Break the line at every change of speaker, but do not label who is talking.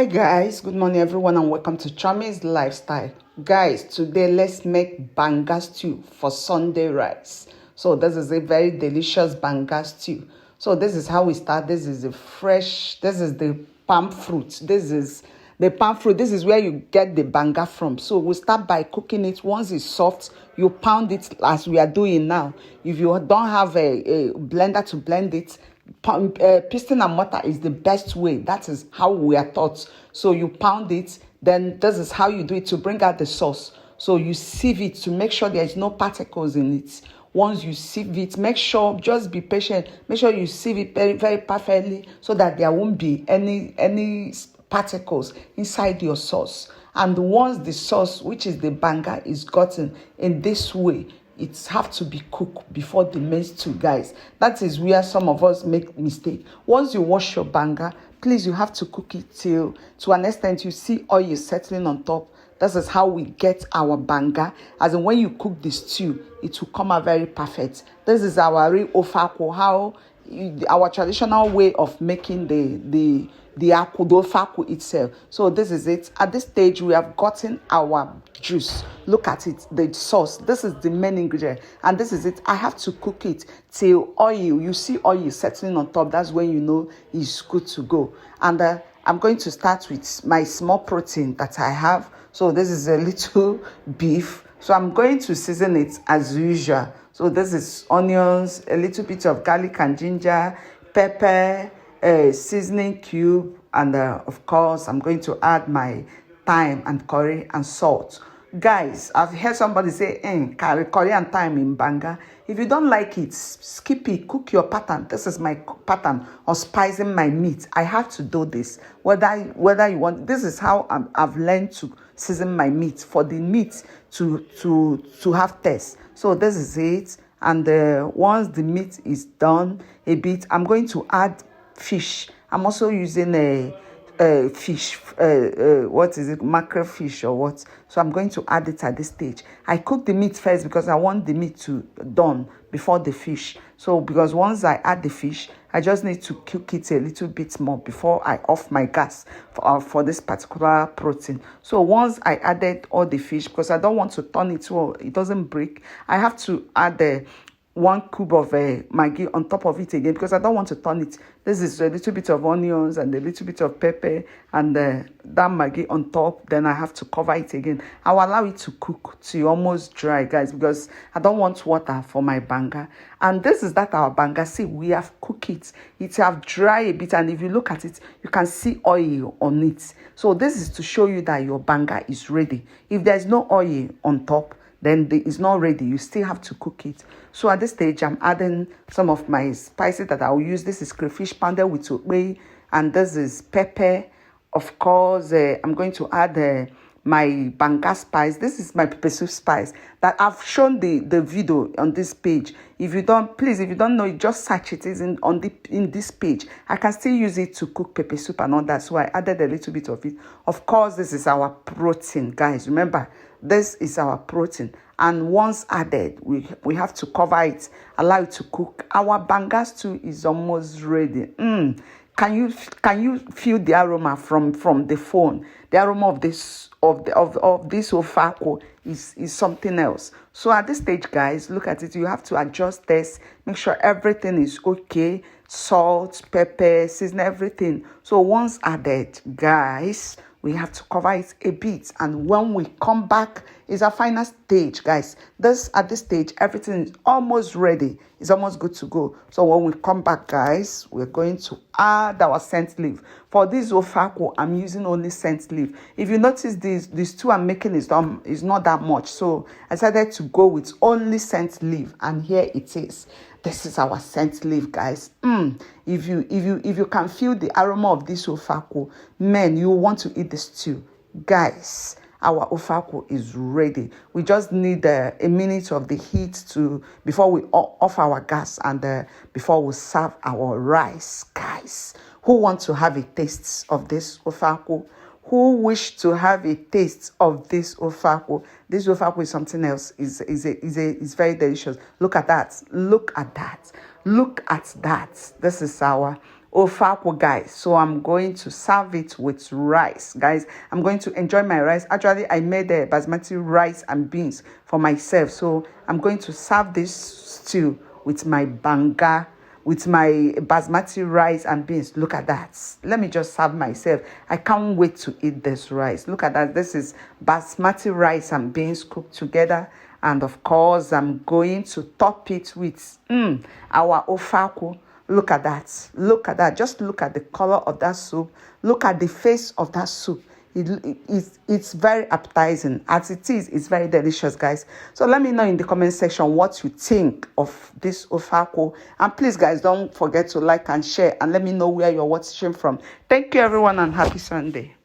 Hi guys, good morning everyone and welcome to Chami's Lifestyle. Guys, today let's make banga stew for Sunday rice. So this is a very delicious banga stew. So this is how we start. This is the palm fruit. This is the palm fruit. This is where you get the banga from. So we start by cooking it. Once it's soft, you pound it as we are doing now. If you don't have a blender to blend it, piston and mortar is the best way. That is how we are taught. So you pound it, then this is how you do it to bring out the sauce. So you sieve it to make sure there is no particles in it. Once you sieve it, make sure, just be patient, make sure you sieve it very, very perfectly so that there won't be any particles inside your sauce. And once the sauce, which is the banga, is gotten in this way, it have to be cooked before the main stew, guys. That is where some of us make mistake. Once you wash your banga, please, you have to cook it till, to an extent, you see oil settling on top. This is how we get our banga. As in, when you cook the stew, it will come out very perfect. This is our real ofako, our traditional way of making the akwu, the ofako itself. So this is it. At this stage, we have gotten our juice. Look at it, the sauce. This is the main ingredient, and this is it. I have to cook it till oil. You see oil settling on top. That's when you know it's good to go. And I'm going to start with my small protein that I have. So this is a little beef. So I'm going to season it as usual. So this is onions, a little bit of garlic and ginger, pepper, seasoning cube, and of course I'm going to add my thyme and curry and salt. Guys, I've heard somebody say curry and thyme in banga. If you don't like it, skip it. Cook your pattern. This is my pattern of spicing my meat. I have to do this whether you want. This is how I've learned to season my meat, for the meat to have taste. So this is it. And once the meat is done a bit, I'm going to add fish. I'm also using a fish, what is it, mackerel fish or what? So I'm going to add it at this stage. I cook the meat first because I want the meat to done before the fish. So because once I add the fish, I just need to cook it a little bit more before I off my gas for this particular protein. So once I added all the fish, because I don't want to turn it so it doesn't break, I have to add the 1 cube of Maggi on top of it again because I don't want to turn it. This is a little bit of onions and a little bit of pepper and that Maggi on top. Then I have to cover it again. I'll allow it to cook to almost dry, guys, because I don't want water for my banga. And this is that our banga. See, we have cooked it. It have dry a bit, and if you look at it, you can see oil on it. So this is to show you that your banga is ready. If there's no oil on top, then it's not ready. You still have to cook it. So at this stage, I'm adding some of my spices that I'll use. This is crayfish pounded with okpei, and this is pepper. Of course, I'm going to add my banga spice. This is my pepper soup spice that I've shown the video on this page. If you don't know it, just search it. It's in this page. I can still use it to cook pepper soup and all that. So I added a little bit of it. Of course, this is our protein, guys. Remember, this is our protein. And once added, we have to cover it, allow it to cook. Our banga stew is almost ready. Can you feel the aroma from the phone? The aroma of this ofako is something else. So at this stage, guys, look at it. You have to adjust this, make sure everything is okay. Salt, pepper, season, everything. So once added, guys, we have to cover it a bit, and when we come back is our final stage, guys. At this stage, everything is almost ready. It's almost good to go. So when we come back, guys, we're going to add our scent leaf. For this ofako, I'm using only scent leaf. If you notice, these two I'm making is not that much, so I decided to go with only scent leaf, and here it is. This is our scent leaf, guys. If you can feel the aroma of this ofako, man, you want to eat the stew, guys. Our ofako is ready. We just need a minute of the heat before we off our gas and before we serve our rice, guys. Who want to have a taste of this ofako? Who wish to have a taste of this ofako? This ofako is something else. Is very delicious. Look at that. Look at that. Look at that. This is our ofakwo, guys. So I'm going to serve it with rice, guys. I'm going to enjoy my rice. Actually, I made a basmati rice and beans for myself. So I'm going to serve this stew with my banga, with my basmati rice and beans. Look at that. Let me just serve myself. I can't wait to eat this rice. Look at that. This is basmati rice and beans cooked together. And of course, I'm going to top it with our ofakwo. Look at that. Look at that. Just look at the color of that soup. Look at the face of that soup. It's very appetizing. As it is, it's very delicious, guys. So let me know in the comment section what you think of this ofakwo. And please, guys, don't forget to like and share. And let me know where you're watching from. Thank you, everyone, and happy Sunday.